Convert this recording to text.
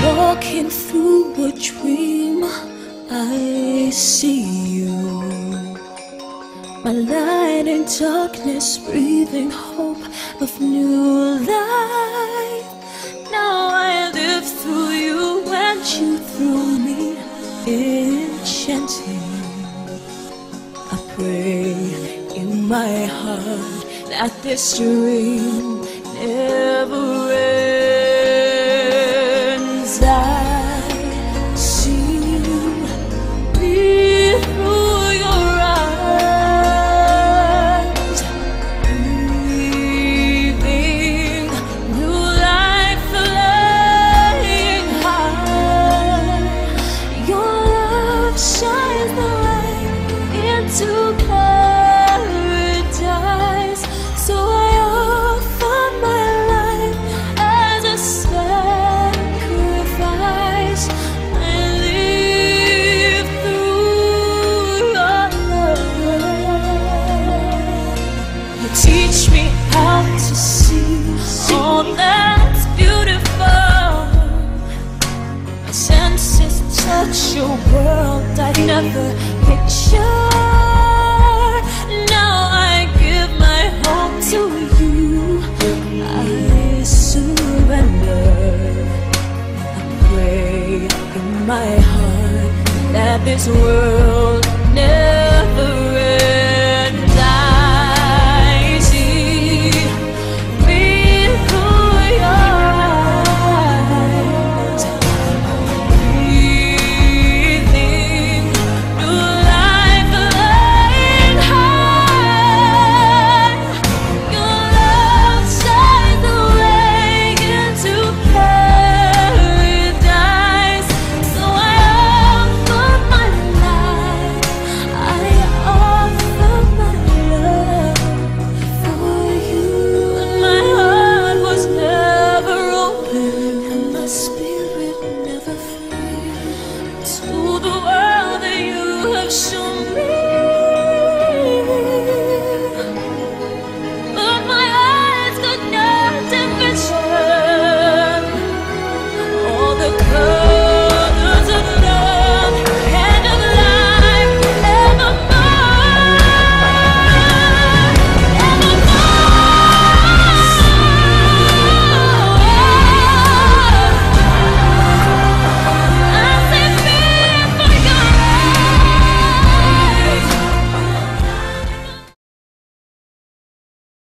Walking through a dream, I see you. My light in darkness, breathing hope of new life. Now I live through you and you through me, enchanting. I pray in my heart that this dream never ends. I see me through your eyes, breathing new life, flying high. Your love shines the light into paradise. So I offer my life as a sacrifice. I live through your love. You teach me how to see all that's beautiful. My senses touch your world I never pictured. Now I give my home to you. I surrender. I pray in my heart that this world